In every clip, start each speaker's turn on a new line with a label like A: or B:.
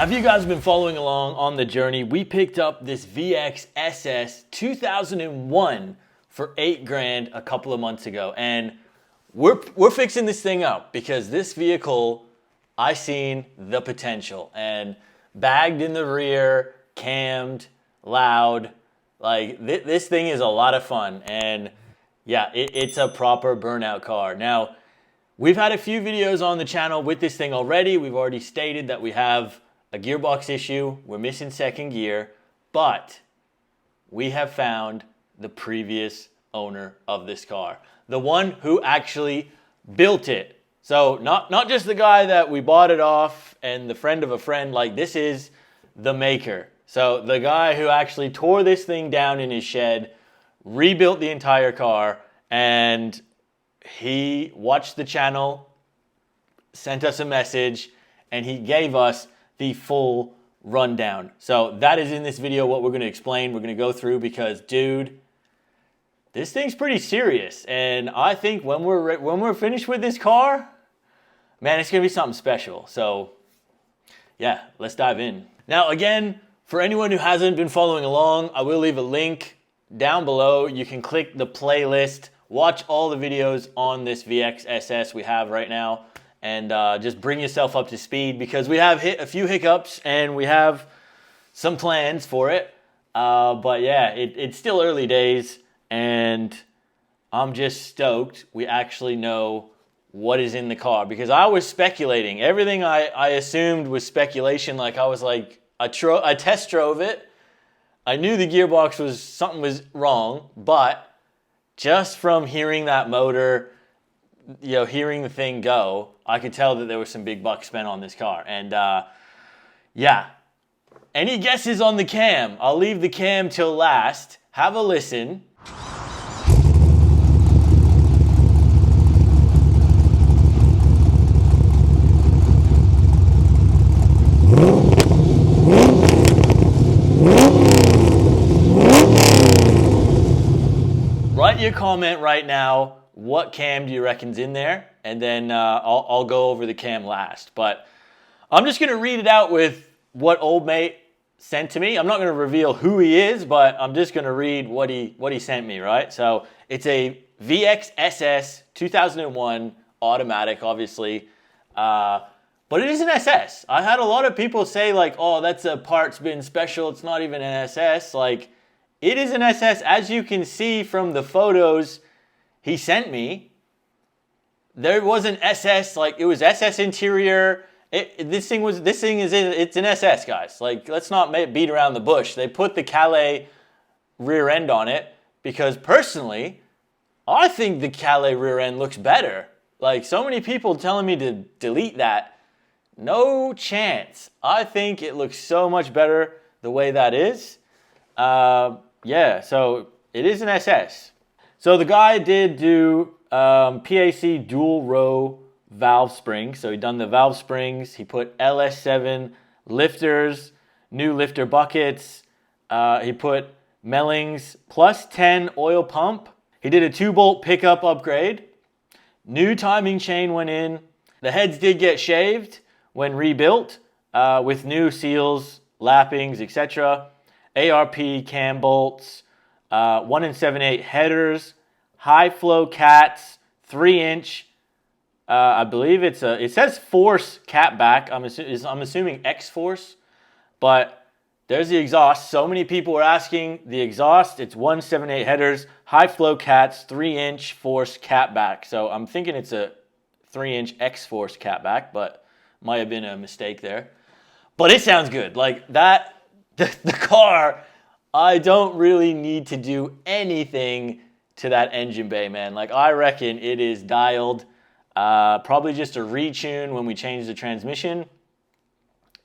A: Now, if you guys have been following along on the journey, we picked up this VX SS 2001 for $8,000 a couple of months ago. And we're fixing this thing up because this vehicle, I seen the potential. And bagged in the rear, cammed, loud, like this thing is a lot of fun. And yeah, it's a proper burnout car. Now, we've had a few videos on the channel with this thing already. We've already stated that we have a gearbox issue. We're missing second gear, but we have found the previous owner of this car. The one who actually built it. So not just the guy that we bought it off and the friend of a friend, like this is the maker. So the guy who actually tore this thing down in his shed, rebuilt the entire car, and he watched the channel, sent us a message, and he gave us the full rundown. So that is in this video what we're going to explain. We're going to go through because, dude, this thing's pretty serious. And I think when we're finished with this car, man, it's going to be something special. So yeah, let's dive in. Now, again, for anyone who hasn't been following along, I will leave a link down below. You can click the playlist, watch all the videos on this VX SS we have right now, and just bring yourself up to speed because we have hit a few hiccups and we have some plans for it. But yeah, it's still early days and I'm just stoked we actually know what is in the car because I was speculating. Everything I assumed was speculation. Like I was like, I test drove it. I knew the gearbox something was wrong, but just from hearing that motor, you know, hearing the thing go, I could tell that there was some big bucks spent on this car. And yeah, any guesses on the cam? I'll leave the cam till last. Have a listen. Write your comment right now. What cam do you reckon's in there? And then I'll go over the cam last. But I'm just going to read it out with what old mate sent to me. I'm not going to reveal who he is, but I'm just going to read what he sent me, right? So it's a VX SS 2001 automatic, obviously. But it is an SS. I had a lot of people say like, oh, that's a parts bin special. It's not even an SS. Like, it is an SS. As you can see from the photos he sent me, there was an SS, like it was SS interior. It's an SS, guys. Like, let's not beat around the bush. They put the Calais rear end on it because personally, I think the Calais rear end looks better. Like, so many people telling me to delete that. No chance. I think it looks so much better the way that is. Yeah, so it is an SS. So the guy did do PAC dual row valve springs. So he done the valve springs. He put LS7 lifters, new lifter buckets. He put Mellings plus 10 oil pump. He did a 2-bolt pickup upgrade. New timing chain went in. The heads did get shaved when rebuilt with new seals, lappings, etc. ARP cam bolts, 1 7/8 headers, high flow cats, 3-inch. I believe it says Force cat back. I'm assuming X Force, but there's the exhaust. So many people were asking the exhaust. It's 1 7/8 headers, high flow cats, 3-inch Force cat back. So I'm thinking it's a 3-inch X Force cat back, but might have been a mistake there. But it sounds good. Like that. The car, I don't really need to do anything to that engine bay, man. Like, I reckon it is dialed. Probably just a retune when we change the transmission.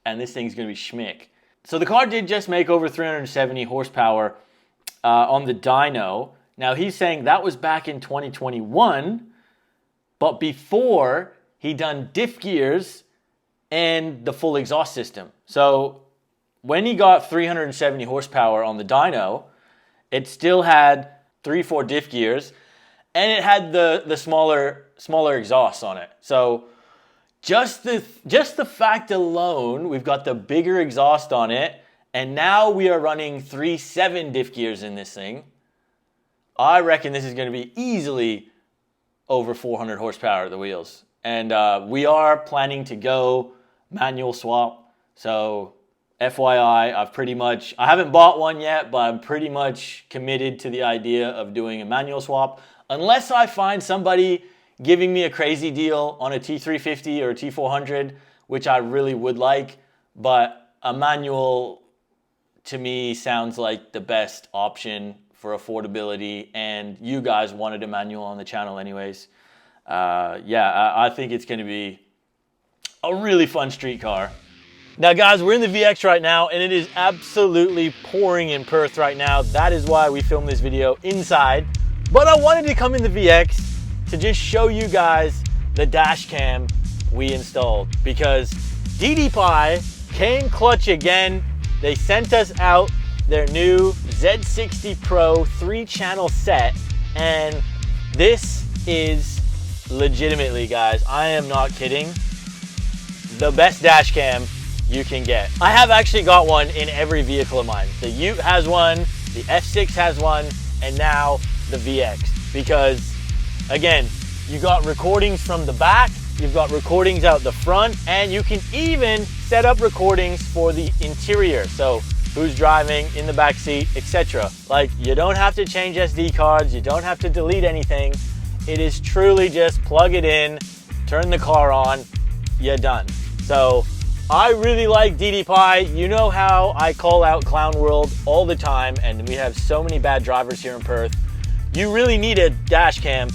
A: And this thing's going to be schmick. So the car did just make over 370 horsepower on the dyno. Now, he's saying that was back in 2021. But before, he done diff gears and the full exhaust system. So when he got 370 horsepower on the dyno, it still had 3/4 diff gears, and it had the smaller exhaust on it. So just the fact alone, we've got the bigger exhaust on it, and now we are running 3.7 diff gears in this thing. I reckon this is going to be easily over 400 horsepower at the wheels. And we are planning to go manual swap. So FYI, I haven't bought one yet, but I'm pretty much committed to the idea of doing a manual swap. Unless I find somebody giving me a crazy deal on a T350 or a T400, which I really would like. But a manual, to me, sounds like the best option for affordability. And you guys wanted a manual on the channel anyways. I think it's going to be a really fun street car. Now guys, we're in the VX right now and it is absolutely pouring in Perth right now. That is why we filmed this video inside. But I wanted to come in the VX to just show you guys the dash cam we installed, because DDPie came clutch again. They sent us out their new Z60 Pro 3-channel set, and this is legitimately, guys, I am not kidding, the best dash cam you can get. I have actually got one in every vehicle of mine. The Ute has one, the F6 has one, and now the VX. Because again, you got recordings from the back, you've got recordings out the front, and you can even set up recordings for the interior. So who's driving in the back seat, etc. Like, you don't have to change SD cards, you don't have to delete anything. It is truly just plug it in, turn the car on, you're done. So I really like DDPie. You know how I call out Clown World all the time, and we have so many bad drivers here in Perth. You really need a dash cam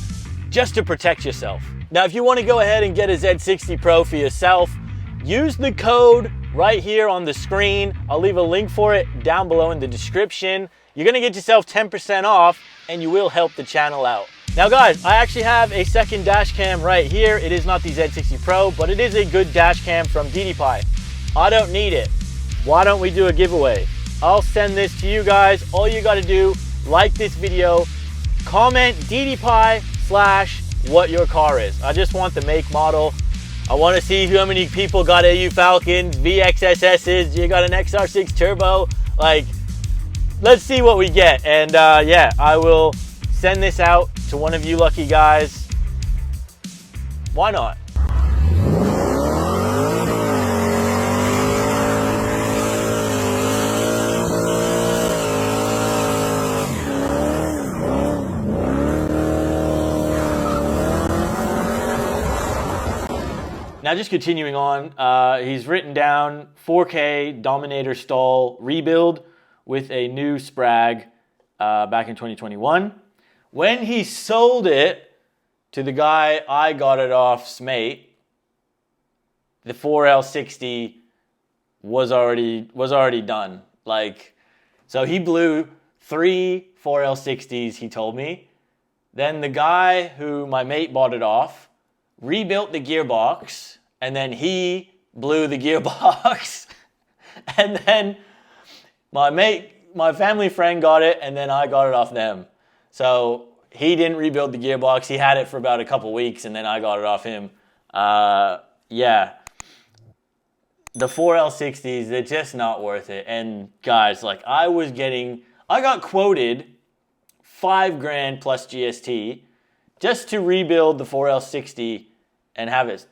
A: just to protect yourself. Now, if you want to go ahead and get a Z60 Pro for yourself, use the code right here on the screen. I'll leave a link for it down below in the description. You're going to get yourself 10% off, and you will help the channel out. Now guys, I actually have a second dash cam right here. It is not the Z60 Pro, but it is a good dash cam from DDPie. I don't need it. Why don't we do a giveaway? I'll send this to you guys. All you got to do, like this video, comment DDPie / what your car is. I just want the make, model. I want to see how many people got AU Falcons, VXSSs, you got an XR6 Turbo. Like, let's see what we get. And yeah, I will send this out to one of you lucky guys. Why not? Now just continuing on, he's written down 4K Dominator stall rebuild with a new Sprag back in 2021. When he sold it to the guy I got it off's mate, the 4L60 was already done. Like, so he blew 3 4L60s, he told me. Then the guy who my mate bought it off rebuilt the gearbox, and then he blew the gearbox. And then my family friend got it, and then I got it off them. So he didn't rebuild the gearbox. He had it for about a couple weeks, and then I got it off him. Yeah. The 4L60s, they're just not worth it. And guys, like, I got quoted $5,000 plus GST just to rebuild the 4L60 and have it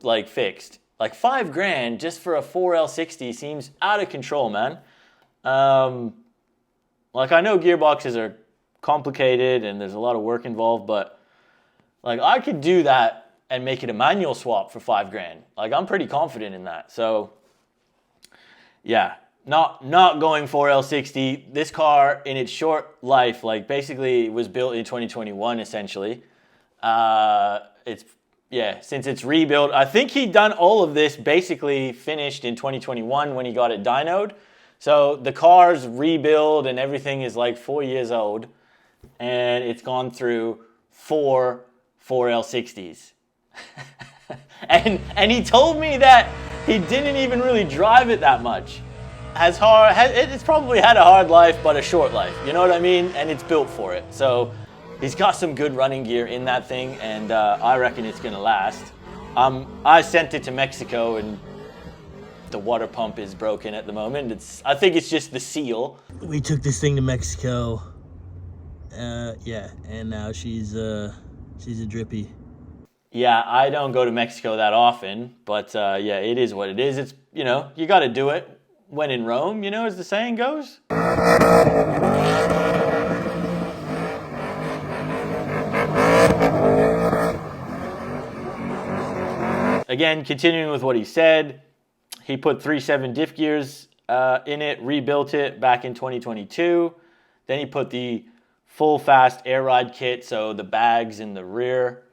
A: like fixed. Like $5,000 just for a 4L60 seems out of control, man. Like, I know gearboxes are complicated and there's a lot of work involved, but like, I could do that and make it a manual swap for $5,000. Like, I'm pretty confident in that. So yeah, not going 4L60. This car in its short life, like, basically was built in 2021 essentially. Since it's rebuilt, I think he'd done all of this basically finished in 2021 when he got it dynoed. So the car's rebuild and everything is like 4 years old, and it's gone through 4 4L60s. and he told me that he didn't even really drive it that much. It's probably had a hard life, but a short life. You know what I mean? And it's built for it. So he's got some good running gear in that thing, and I reckon it's gonna last. I sent it to Mexico and the water pump is broken at the moment. I think it's just the seal. We took this thing to Mexico. Yeah, and now she's a drippy. Yeah, I don't go to Mexico that often, but yeah, it is what it is. It's, you know, you got to do it when in Rome, you know, as the saying goes. Again, continuing with what he said, he put 3.7 diff gears in it, rebuilt it back in 2022. Then he put the full fast air ride kit, so the bags in the rear.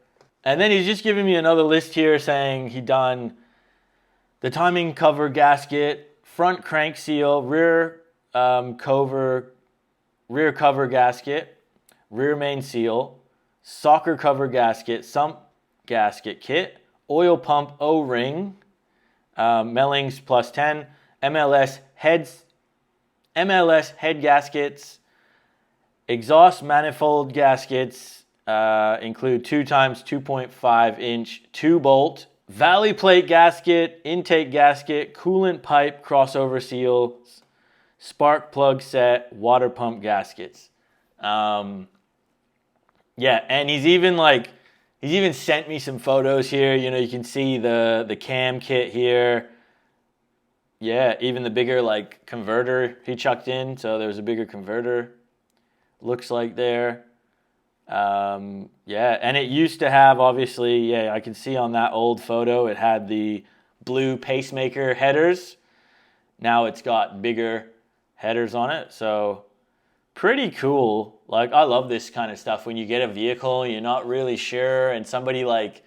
A: And then he's just giving me another list here saying he done the timing cover gasket, front crank seal, rear cover gasket, rear main seal, socker cover gasket, sump gasket kit, oil pump O-ring, Mellings plus 10, MLS head gaskets, exhaust manifold gaskets, include 2 times 2.5 inch 2-bolt, valley plate gasket, intake gasket, coolant pipe crossover seals, spark plug set, water pump gaskets. Yeah, and he's even sent me some photos here. You know, you can see the cam kit here. Yeah, even the bigger like converter he chucked in. So there's a bigger converter. Looks like there. Yeah, and it used to have, obviously, yeah, I can see on that old photo, it had the blue pacemaker headers. Now it's got bigger headers on it. So pretty cool. Like, I love this kind of stuff when you get a vehicle, you're not really sure, and somebody like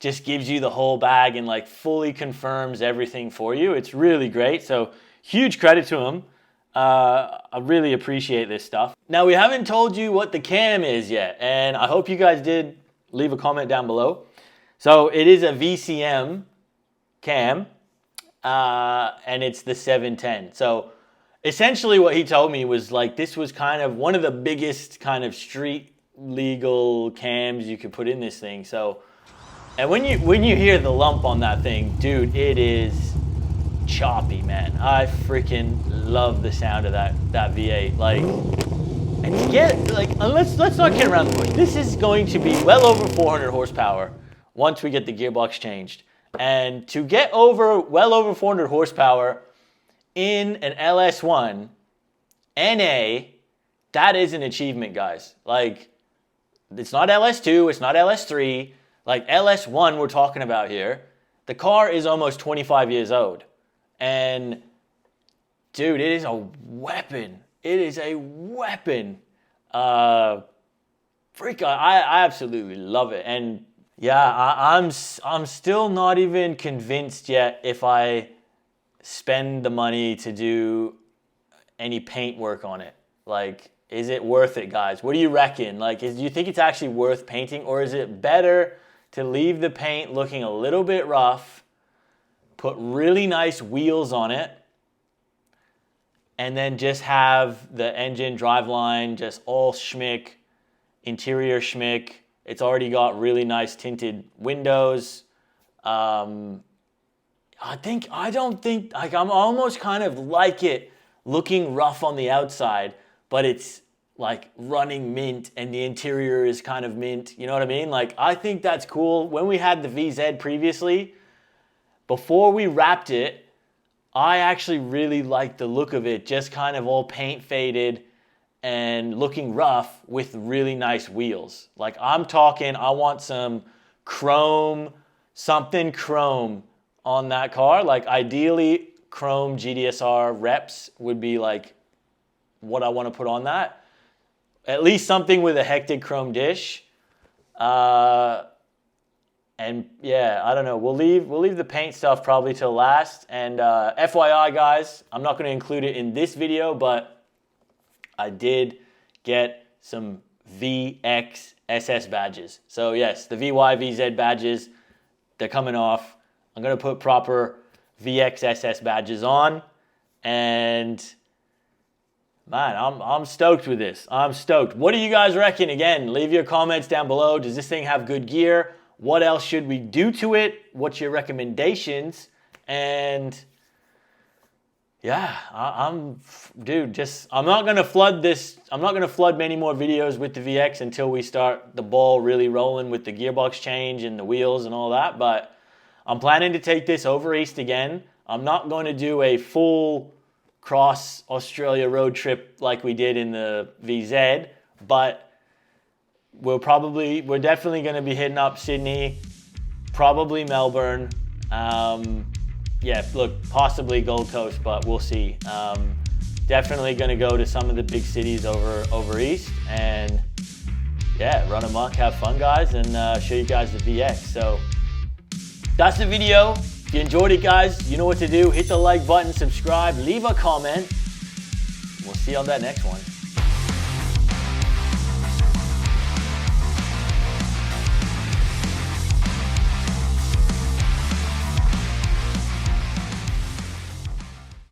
A: just gives you the whole bag and like fully confirms everything for you. It's really great. So huge credit to him. I really appreciate this stuff. Now, we haven't told you what the cam is yet, and I hope you guys did leave a comment down below. So it is a VCM cam, and it's the 710. So essentially what he told me was like this was kind of one of the biggest kind of street legal cams you could put in this thing. So, and when you hear the lump on that thing, dude, it is choppy, man. I freaking love the sound of that V8. Like, and to get like, let's not get around the bush. This is going to be well over 400 horsepower once we get the gearbox changed. And to get well over 400 horsepower in an LS1 NA, that is an achievement, guys. Like, it's not LS2, it's not LS3. Like, LS1 we're talking about here. The car is almost 25 years old. And, dude, it is a weapon. It is a weapon. I absolutely love it. And, yeah, I'm still not even convinced yet if I spend the money to do any paint work on it. Like, is it worth it, guys? What do you reckon? Like, do you think it's actually worth painting, or is it better to leave the paint looking a little bit rough, put really nice wheels on it, and then just have the engine, driveline, just all schmick, interior schmick. It's already got really nice tinted windows. I don't think, like, I'm almost kind of like it looking rough on the outside, but it's like running mint and the interior is kind of mint. You know what I mean? Like, I think that's cool. When we had the VZ previously, before we wrapped it, I actually really liked the look of it, just kind of all paint faded and looking rough with really nice wheels. Like, I'm talking, I want some chrome, something chrome on that car. Like, ideally, chrome GDSR reps would be like what I want to put on that. At least something with a hectic chrome dish. And yeah, I don't know. We'll leave the paint stuff probably till last. And FYI, guys, I'm not going to include it in this video, but I did get some VXSS badges. So yes, the VYVZ badges, they're coming off. I'm going to put proper VXSS badges on. And man, I'm stoked with this. I'm stoked. What do you guys reckon? Again, leave your comments down below. Does this thing have good gear? what else should we do to it? What's your recommendations? And yeah, dude, I'm not gonna flood this. I'm not gonna flood many more videos with the VX until we start the ball really rolling with the gearbox change and the wheels and all that. But I'm planning to take this over East again. I'm not going to do a full cross Australia road trip like we did in the VZ, but we're definitely going to be hitting up Sydney, probably Melbourne. Yeah, look, possibly Gold Coast, but we'll see. Definitely going to go to some of the big cities over East, and yeah, run amok, have fun, guys, and show you guys the VX. So that's the video. If you enjoyed it, guys, you know what to do. Hit the like button, subscribe, leave a comment. We'll see you on that next one.